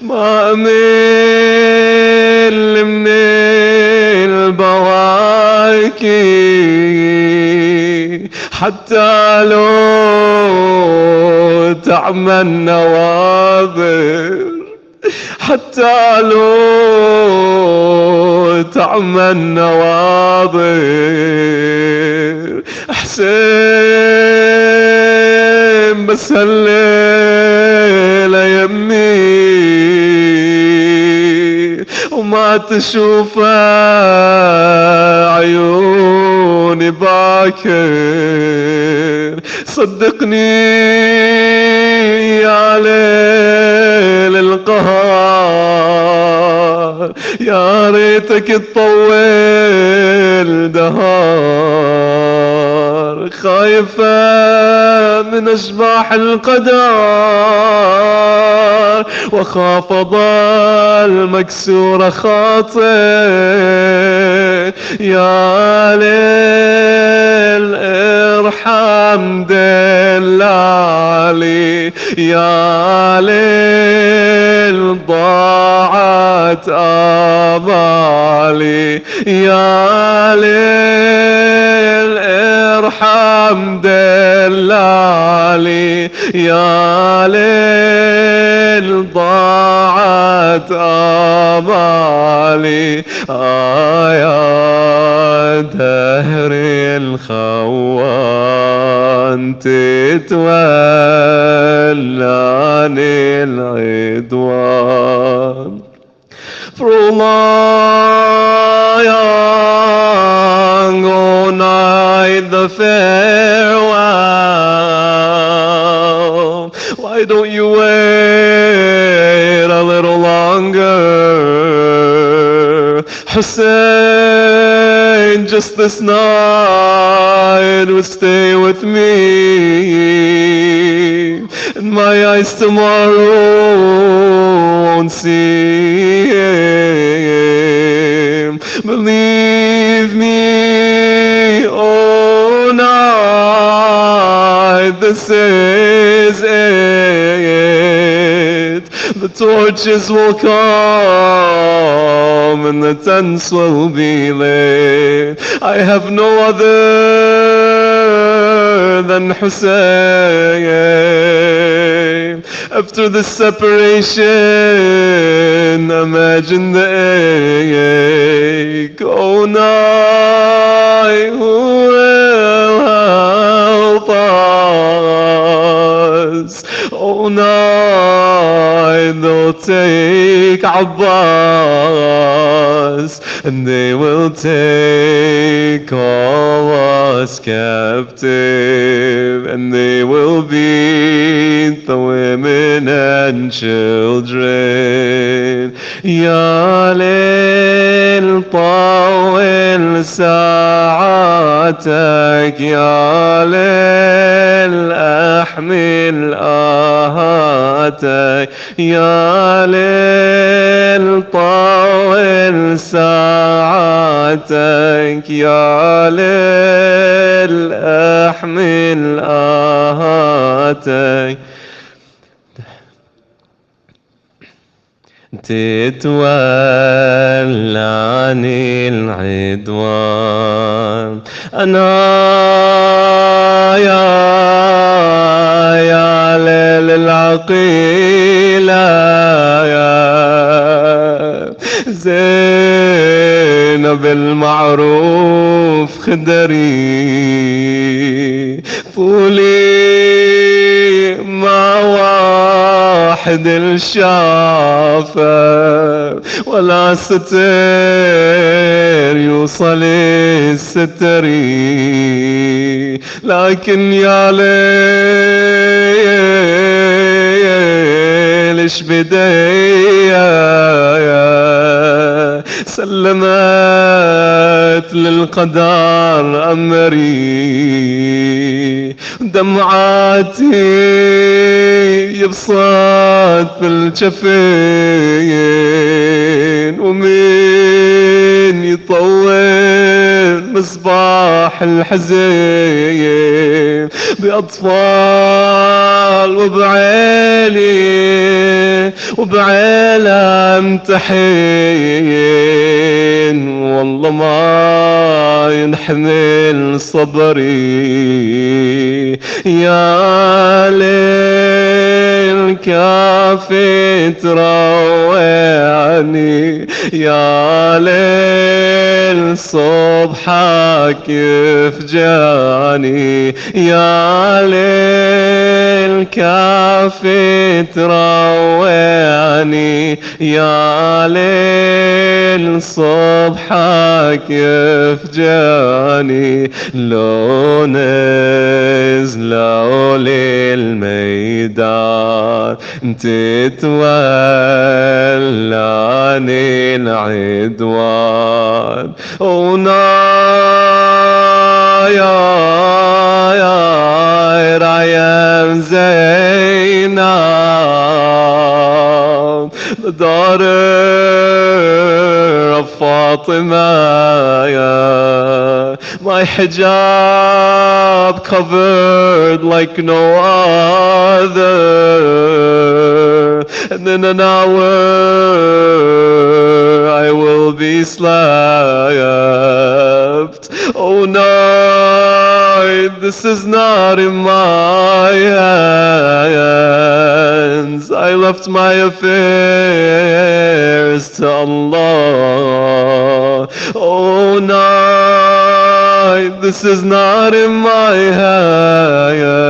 ما أمل من البواكي حتى لو تعمى النواظر حتى لو تعمى النواظر حسين بس هالليلة يمي وما تشوف عيوني باكر صدقني يا ليل القهار يا ريتك تطول دهار خايفة من أشباح القدر وخاف ضل مكسورة خاطر يا ليل ارحم دلالي يا ليل ضاعت آمالي يا ليل ارحم دلالي يا ليل ضاعت آمالي يا دهر الخوان تتولى عن العدوان. For Allah, Why don't you wait a little longer? Hussein, just this night would stay with me, and my eyes tomorrow won't see him. Believe me, oh night, this is it. The torches will come and the tents will be lit. I have no other than Hussein. After the separation, imagine the ache. Oh night, who will help us? Oh night, they'll take Abbas, and they will take all us captive, and they will beat the women and children. Ya lil طول ساعتك يا ليل أحمل آهاتك يا ليل طول ساعتك يا ليل أحمل آهاتك تتولى عن العدوان أنا يا ليل العقيلة يا زينب المعروف خدري فولي مع واحد الشافة ولا ستر يوصل الستري لكن يا ليش بديا سلمت للقدر أمري دمعاتي يبسط في الجفين ومين يطول مصباح الحزين بأطفال وبعيلة امتحين والله ما ينحمل صبري يا ليل كافي تروعني يا ليل صبحك يفجاني يا ليل كافي تروعني يا ليل صبحك يفجاني لو نزلوا للميدان تتولى عن العدوان يا زينب the daughter of Fatima my hijab covered like no other and in an hour I will be slapped oh night this is not in my hands I left my affairs to Allah oh night this is not in my hands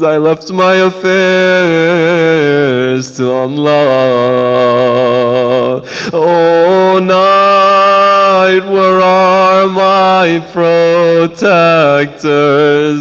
I left my affairs to Allah oh night where are my my protectors,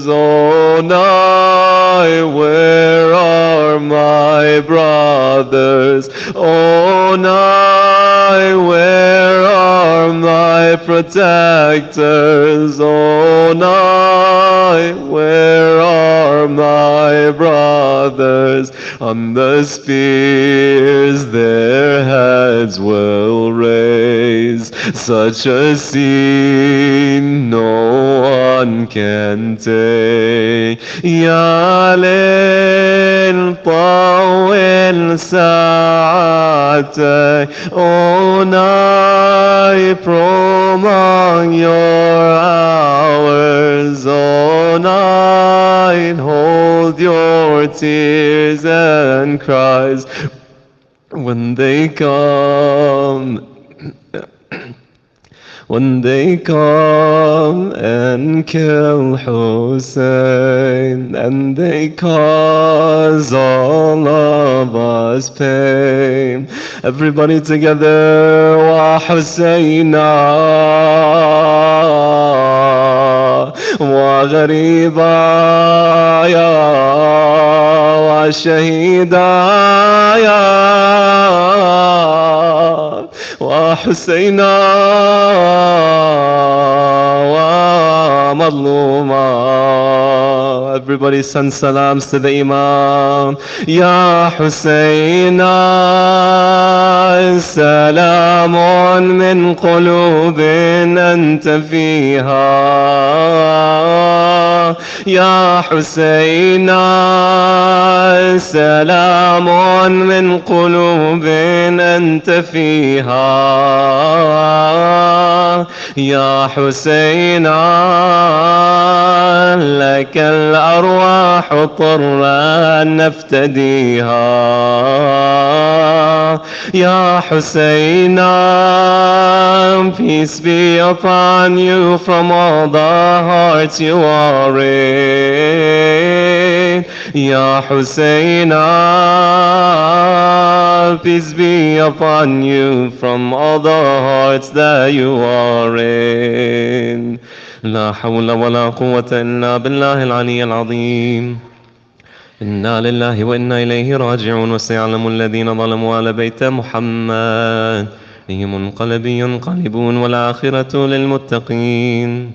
oh night, where are my brothers? Oh night, where are my protectors? Oh night, where are my brothers? On the spears their heads will raise, such a scene no one can take. Ya lil طول ساعتك, oh night, prolong your hours, oh night, hold your tears and cries when they come. When they come and kill Hussein, and they cause all of us pain. Everybody together, Wa Husayna, Wa Ghariba, Ya Wa Shahida, Ya Wa Husayna, Wa Madluma. Everybody send salams to the Imam. Ya Husayna, salamun min qulubin anta fiha. Ya Husayna, salamun min qulubin anta fiha. Ya Husayna, لك الأرواح طرا نفتديها. Ya Husayna, peace be upon you from all the hearts you are in. Ya Husayna, peace be upon you from all the hearts that you are in. لا حول ولا قوة إلا بالله العلي العظيم. إنا لله وإنا إليه راجعون. وسيعلم الذين ظلموا على بيت محمد أي منقلب ينقلبون والآخرة للمتقين.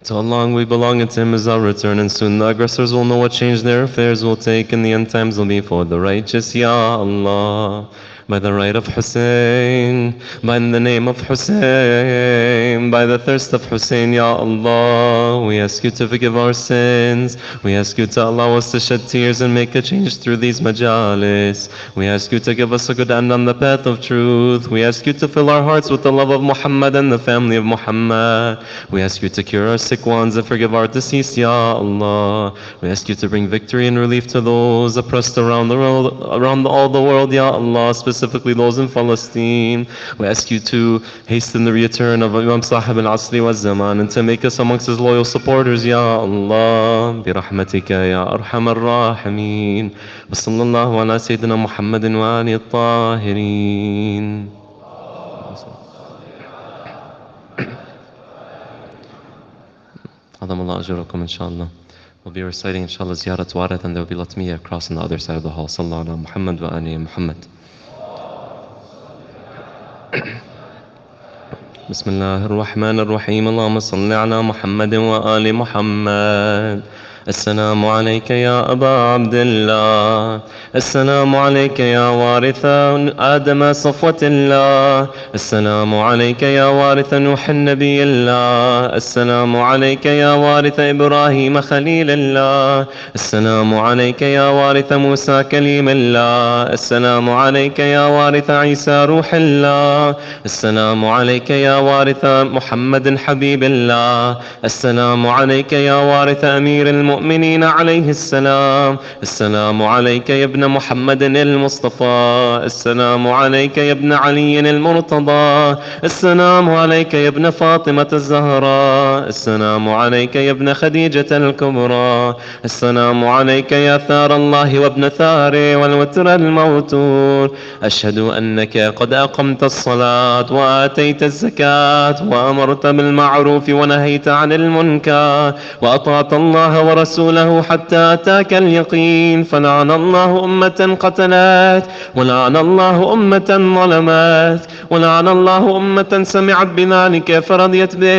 To Allah we belong, and to Him is our return, and soon the aggressors will know what change their affairs will take, and the end times will be for the righteous. Ya Allah, by the right of Hussein, by the name of Hussein, by the thirst of Hussein, Ya Allah, we ask you to forgive our sins. We ask you to allow us to shed tears and make a change through these majalis. We ask you to give us a good end on the path of truth. We ask you to fill our hearts with the love of Muhammad and the family of Muhammad. We ask you to cure our sick ones and forgive our deceased, Ya Allah. We ask you to bring victory and relief to those oppressed around the world, around all the world, Ya Allah, specifically those in Palestine. We ask you to hasten the return of Imam Sahib al-Asri wa Zaman, and to make us amongst his loyal supporters, Ya Allah. برحمتك يا أرحم الراحمين. وصلى الله على سيدنا محمد وآله الطاهرين. عظم الله أجركم إن شاء الله. We'll be reciting inshallah ziyarat warat, and there will be latmiya across on the other side of the hall. Sallallahu ala Muhammad wa ali Muhammad. بسم الله الرحمن الرحيم. اللهم صل على محمد وآل محمد. السلام عليك يا أبا عبد الله. السلام عليك يا وارث آدم صفوة الله. السلام عليك يا وارث نوح النبي الله. السلام عليك يا وارث إبراهيم خليل الله. السلام عليك يا وارث موسى كليم الله. السلام عليك يا وارث عيسى روح الله. السلام عليك يا وارث محمد حبيب الله. السلام عليك يا وارث أمير المؤمنين المؤمنين عليه السلام: السلام عليك يا ابن محمد المصطفى، السلام عليك يا ابن علي المرتضى، السلام عليك يا ابن فاطمة الزهراء، السلام عليك يا ابن خديجة الكبرى، السلام عليك يا ثار الله وابن ثاره والوتر الموتور. أشهد أنك قد أقمت الصلاة وآتيت الزكاة وأمرت بالمعروف ونهيت عن المنكر وأطعت الله ورسوله حتى أتاك اليقين. فلعن الله أمة قتلت، ولعن الله أمة ظلمت، ولعن الله أمة سمعت بذلك فرضيت به.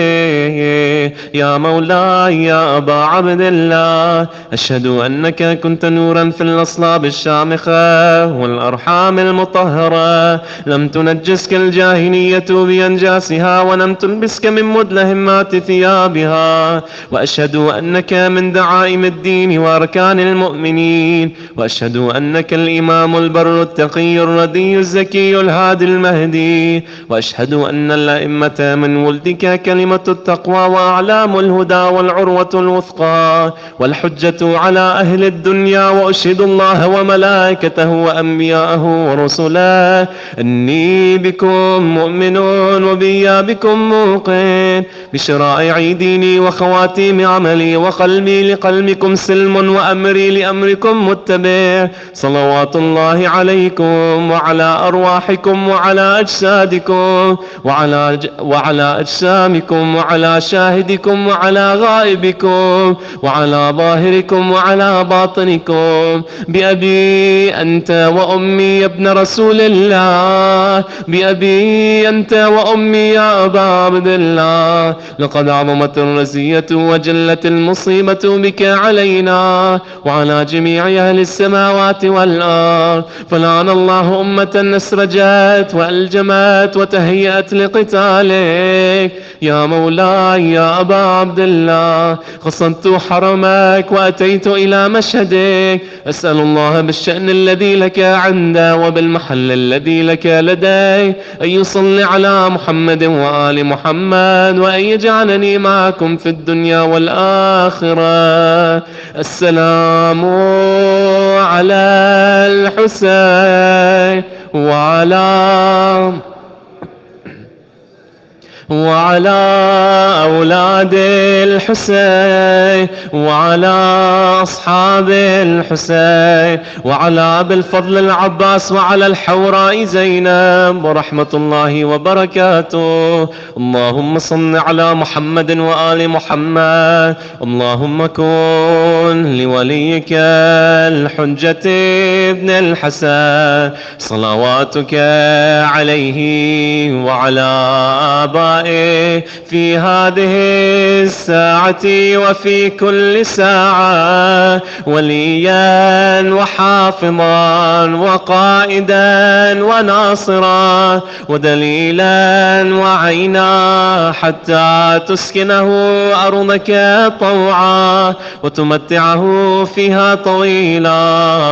يا مولاي يا أبا عبد الله، أشهد أنك كنت نورا في الأصلاب الشامخة والأرحام المطهرة، لم تنجسك الجاهلية بأنجاسها ولم تلبسك من مدلهمات ثيابها. وأشهد أنك من دعائم الدين وأركان المؤمنين، وأشهد أنك الإمام البر التقي الردي الزكي الهادي المهدي، وأشهد أن الأئمة من ولدك كلمة التقوى وأعلام الهدى والعروة الوثقى والحجة على أهل الدنيا. وأشهد الله وملائكته وأنبياءه ورسله أني بكم مؤمن وبي بكم موقن، بشرائع ديني وخواتيم عملي، وقلبي لقلبكم سلم وأمري لأمركم متبع. صلوات الله عليكم وعلى أرواحكم وعلى أجسادكم وعلى أجسامكم وعلى شاهدكم وعلى غائبكم وعلى ظاهركم وعلى باطنكم. بأبي أنت وأمي يا ابن رسول الله، بأبي أنت وأمي يا أبا عبد الله، لقد عظمت الرزية وجلت المصيبة بك علينا وعلى جميع أهل السماوات والأرض. فلعن الله أمة أسرجت وألجمت وتهيأت لقتالك. يا مولاي يا أبا عبد الله، قصدت حرمك وأتيت إلى مشهدك، أسأل الله بالشأن الذي لك عنده وبالمحل الذي لك لديه أن يصلي على محمد وآل محمد، وأن يجعلني معكم في الدنيا والآخرة. السلام على الحسين وعلى أولاد الحسين وعلى أصحاب الحسين وعلى أبي الفضل العباس وعلى الحوراء زينب ورحمة الله وبركاته. اللهم صل على محمد وآل محمد. اللهم كن لوليك الحجة ابن الحسن صلواتك عليه وعلى آبائه في هذه الساعة وفي كل ساعة وليا وحافظا وقائدا وناصرا ودليلا وعينا، حتى تسكنه أرضك طوعا وتمتعه فيها طويلا.